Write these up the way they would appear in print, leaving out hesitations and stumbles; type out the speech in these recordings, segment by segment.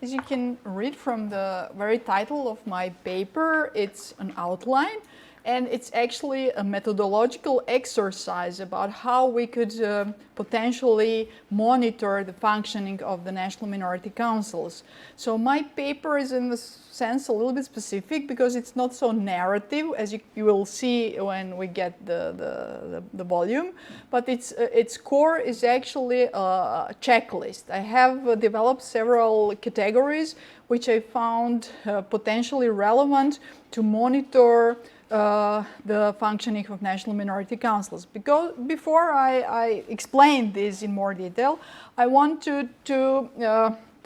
as you can read from the very title of my paper, it's an outline. And it's actually a methodological exercise about how we could potentially monitor the functioning of the national minority councils. So my paper is in the sense a little bit specific because it's not so narrative, as you will see when we get the volume, but its core is actually a checklist. I have developed several categories which I found potentially relevant to monitor the functioning of national minority councils. Because before I explain this in more detail, I want to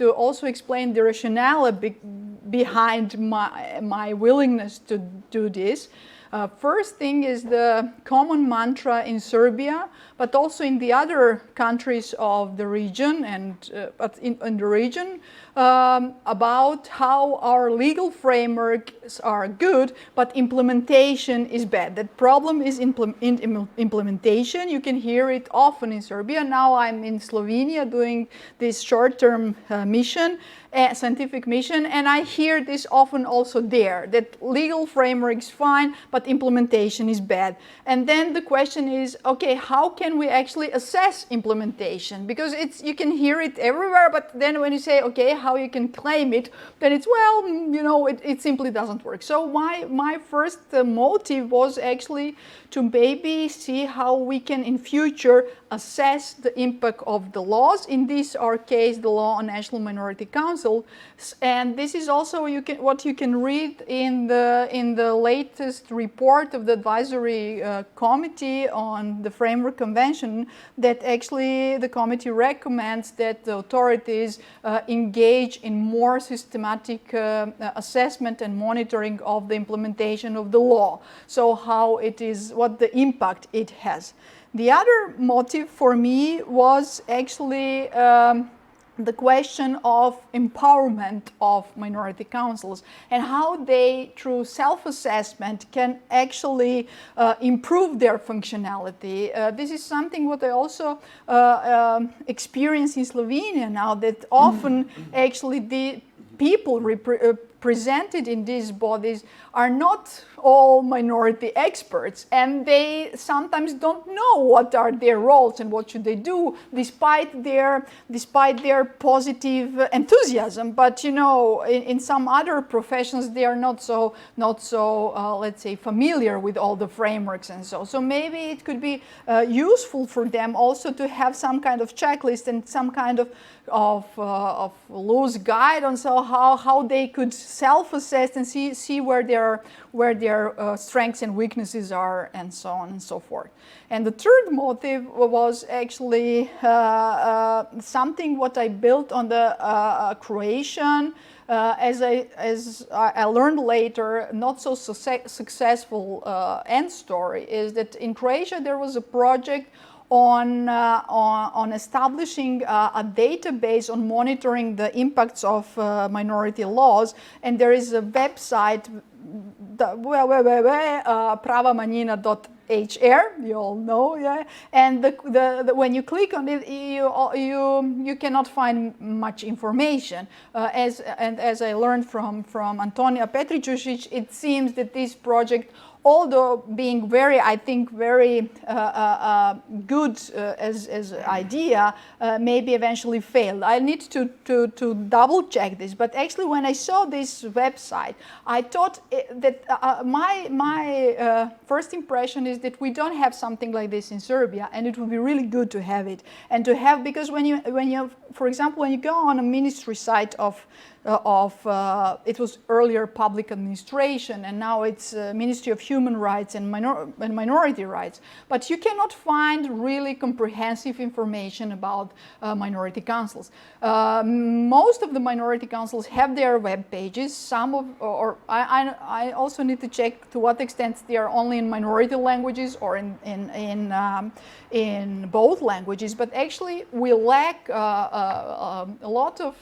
also explain the rationale behind my willingness to do this. First thing is the common mantra in Serbia, but also in the other countries of the region and but in the region about how our legal frameworks are good, but implementation is bad. That problem is implementation. You can hear it often in Serbia. Now I'm in Slovenia doing this short-term mission, scientific mission, and I hear this often also there, that legal framework is fine, but implementation is bad. And then the question is, okay, how can we actually assess implementation? Because you can hear it everywhere, but then when you say, okay, how you can claim it, then it's, well, you know, it simply doesn't work. So my first motive was actually to maybe see how we can in future assess the impact of the laws. In this our case, the law on National Minority Council, and this is also what you can read in the latest report of the advisory committee on the Framework Convention, that actually the committee recommends that the authorities engage in more systematic assessment and monitoring of the implementation of the law. So how it is, what the impact it has. The other motive for me was actually the question of empowerment of minority councils and how they, through self-assessment, can actually improve their functionality. This is something what I also experience in Slovenia now, that often actually the people presented in these bodies are not all minority experts, and they sometimes don't know what are their roles and what should they do, despite their positive enthusiasm. But you know, in some other professions, they are not so let's say familiar with all the frameworks and so. So maybe it could be useful for them also to have some kind of checklist and some kind of loose guide on so how they could self-assess and see where their strengths and weaknesses are, and so on and so forth. And the third motive was actually something what I built on the Croatian, as I learned later, not so successful end story, is that in Croatia there was a project on establishing a database on monitoring the impacts of minority laws, and there is a website, pravamanjina.hr, you all know, yeah. And when you click on it, you cannot find much information. As I learned from Antonija Petrićušić, it seems that this project, although being very, I think, very good as idea, maybe eventually failed. I need to double check this, but actually when I saw this website, I thought that my first impression is that we don't have something like this in Serbia, and it would be really good to have it, and to have, because when you, for example, when you go on a ministry site of it was earlier public administration, and now it's Ministry of Human Rights and Minority Rights. But you cannot find really comprehensive information about minority councils. Most of the minority councils have their web pages. Some of, or I also need to check to what extent they are only in minority languages or in both languages. But actually, we lack a lot of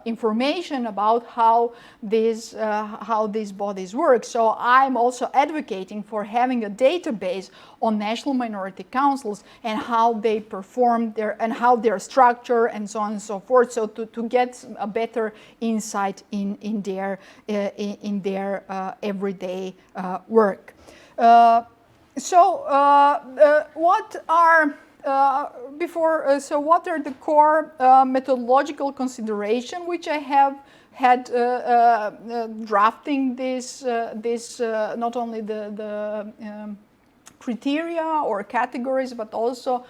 information about how these bodies work. So I'm also advocating for having a database on national minority councils and how they perform and how they're structured and so on and so forth. So to get a better insight in their everyday work. What are what are the core methodological consideration which I have had drafting this not only the criteria or categories, but also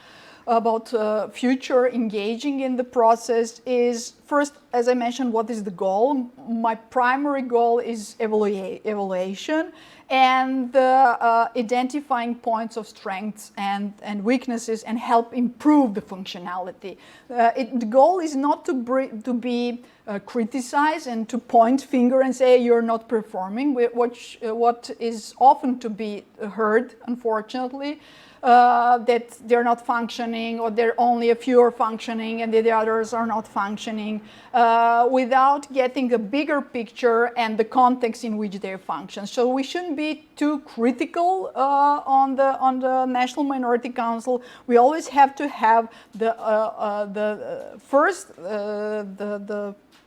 about future engaging in the process is, first, as I mentioned, what is the goal? My primary goal is evaluation and identifying points of strengths and weaknesses and help improve the functionality. The goal is not to be criticized and to point finger and say you're not performing, what is often to be heard, unfortunately. That they're not functioning, or there only a few are functioning and the others are not functioning, without getting a bigger picture and the context in which they function. So we shouldn't be too critical on the National Minority Council. We always have to have the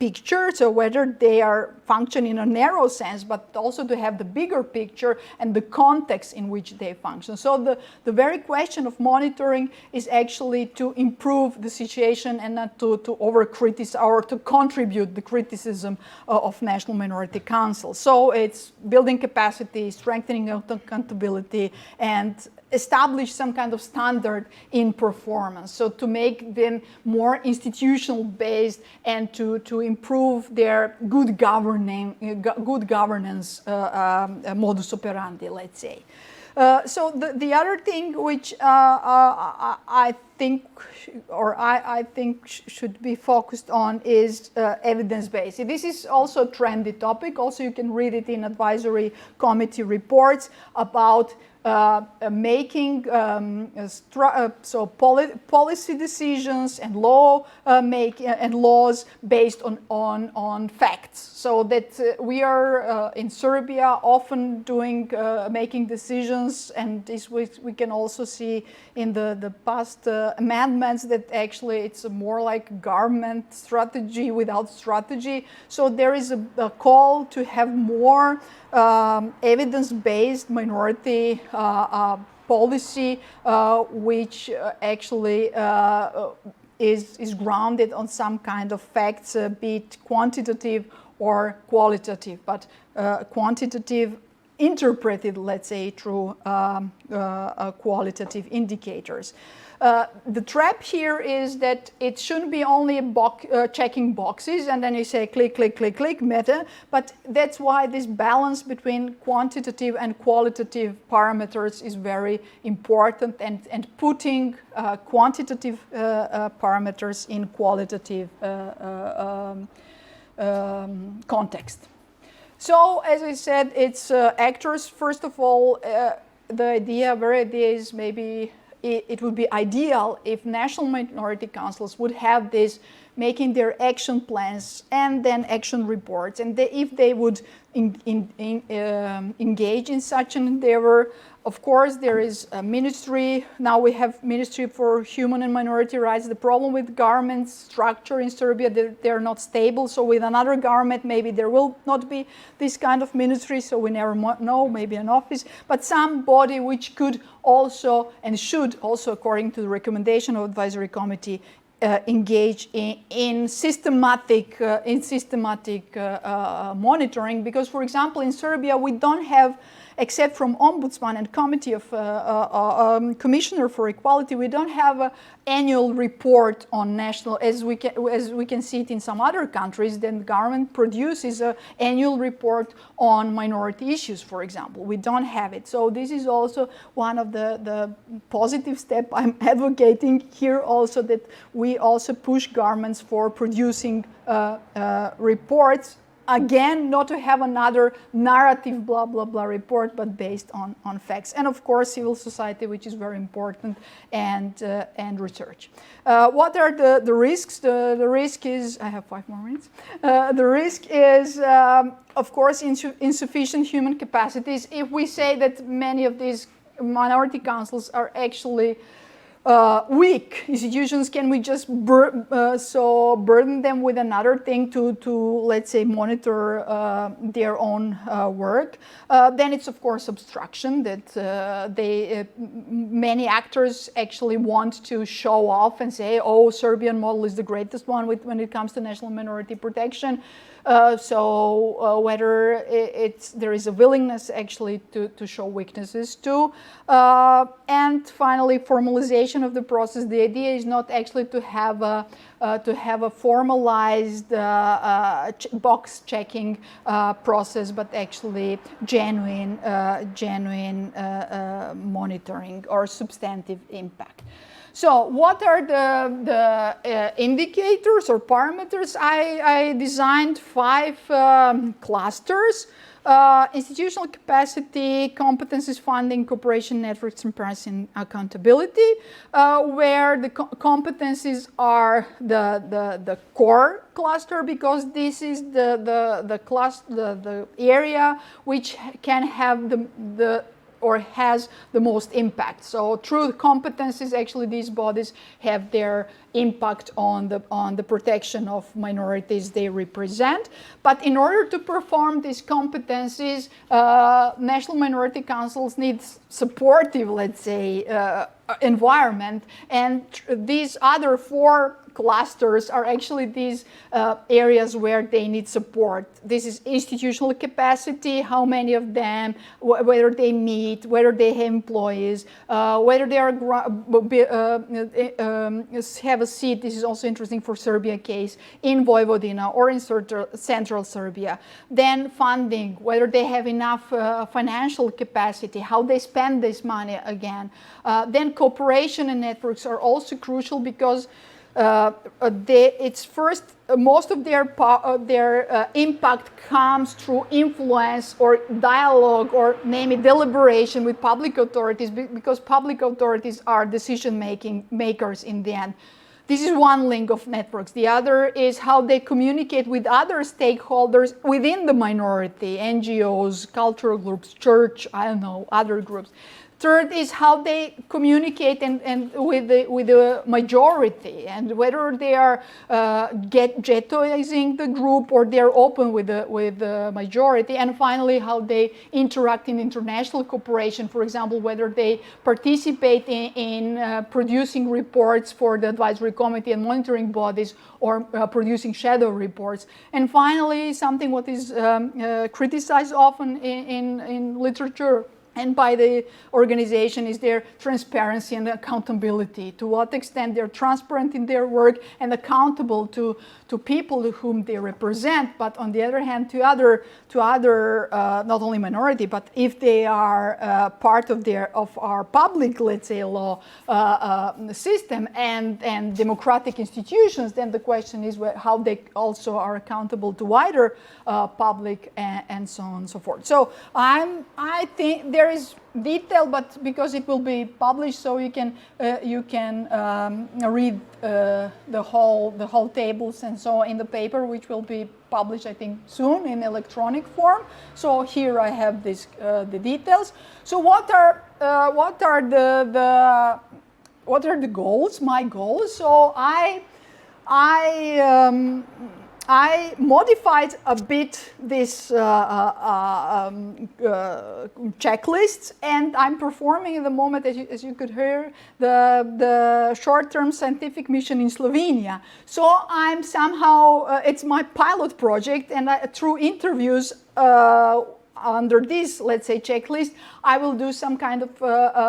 picture, so whether they are functioning in a narrow sense, but also to have the bigger picture and the context in which they function. So the very question of monitoring is actually to improve the situation and not to over-criticize or to contribute the criticism of National Minority Council. So it's building capacity, strengthening accountability, and establish some kind of standard in performance. So to make them more institutional based and to improve their good governance modus operandi, let's say. So the other thing which I think should be focused on is evidence-based. This is also a trendy topic. Also, you can read it in advisory committee reports about making policy decisions and laws based on facts. So that we are in Serbia often making decisions, and this we can also see in the past amendments that actually it's more like government strategy without strategy. So there is a call to have more evidence-based minority policy, which actually is grounded on some kind of facts, be it quantitative or qualitative, but quantitative interpreted, let's say, through qualitative indicators. The trap here is that it shouldn't be only checking boxes and then you say click, click, click, click, meta, but that's why this balance between quantitative and qualitative parameters is very important, and putting quantitative parameters in qualitative context. So, as I said, it's actors. First of all, the very idea is maybe it would be ideal if national minority councils would have this, making their action plans and then action reports, and if they would engage in such an endeavor. Of course, there is a ministry. Now we have Ministry for Human and Minority Rights. The problem with government structure in Serbia, they're not stable. So with another government, maybe there will not be this kind of ministry. So we never know, maybe an office, but some body which could also and should also, according to the recommendation of advisory committee, engage in systematic monitoring. Because, for example, in Serbia, we don't have, except from Ombudsman and Committee of Commissioner for Equality, we don't have an annual report on national, as we can see it in some other countries. Then the government produces an annual report on minority issues, for example. We don't have it. So this is also one of the positive steps I'm advocating here also, that we also push governments for producing reports again, not to have another narrative blah blah blah report, but based on facts. And of course civil society, which is very important, and research. What are the risks? The risk is, I have 5 more minutes. The risk is of course insufficient human capacities. If we say that many of these minority councils are actually weak institutions, can we just burden them with another thing to let's say monitor their own work? Then it's of course obstruction, that many actors actually want to show off and say, oh, Serbian model is the greatest one when it comes to national minority protection. Whether there is a willingness actually to show weaknesses too. And finally, formalization of the process. The idea is not actually to have a formalized box checking process, but actually genuine monitoring or substantive impact. So what are the indicators or parameters? I designed 5 clusters: institutional capacity, competencies, funding, cooperation, networks, transparency, and accountability, where the competencies are the core cluster, because this is the area which can have or has the most impact. So through competencies, actually these bodies have their impact on the protection of minorities they represent. But in order to perform these competencies, national minority councils need supportive, let's say, environment, and these other 4 clusters are actually these areas where they need support. This is institutional capacity, how many of them, whether they meet, whether they have employees, whether they are have a seat. This is also interesting for Serbia case, in Vojvodina or in central Serbia. Then funding, whether they have enough financial capacity, how they spend this money again. Then cooperation and networks are also crucial, because it's first, most of their impact comes through influence or dialogue, or name it deliberation with public authorities, because public authorities are decision makers in the end. This is one link of networks. The other is how they communicate with other stakeholders within the minority, NGOs, cultural groups, church, I don't know, other groups. Third is how they communicate and with the majority, and whether they are ghettoizing the group or they are open with the majority. And finally, how they interact in international cooperation. For example, whether they participate in producing reports for the advisory committee and monitoring bodies, or producing shadow reports. And finally, something what is criticized often in literature and by the organization is their transparency and accountability. To what extent they're transparent in their work and accountable to people whom they represent, but on the other hand to other not only minority, but if they are part of our public, let's say, law system and democratic institutions, then the question is how they also are accountable to wider public and so on and so forth. So I think there is detail, but because it will be published, so you can read the whole tables and so in the paper, which will be published, I think, soon in electronic form. So here I have this the details. So what are the goals? My goals. So I modified a bit this checklists, and I'm performing at the moment, as you could hear, the short-term scientific mission in Slovenia. So I'm somehow, it's my pilot project, and through interviews under this, let's say, checklist, I will do some kind of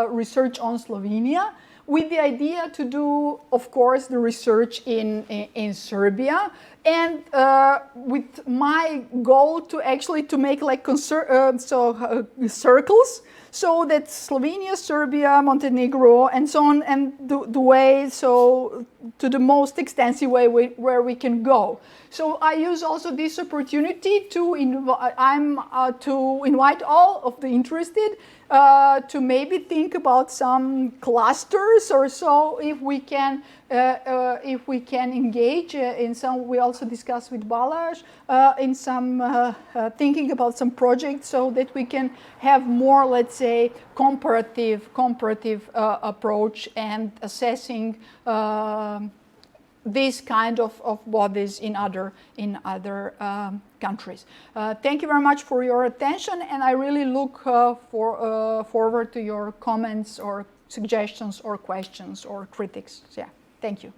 research on Slovenia, with the idea to do, of course, the research in Serbia. and with my goal to actually to make like circles, so that Slovenia, Serbia, Montenegro, and so on, and the way, so to the most extensive way where we can go. So I use also this opportunity to invite all of the interested to maybe think about some clusters or so, if we can engage in some. We also discussed with Balázs in some thinking about some projects, so that we can have more, let's say, comparative approach and assessing this kind of bodies in other countries. Thank you very much for your attention, and I really look forward to your comments or suggestions or questions or critics. Yeah, thank you.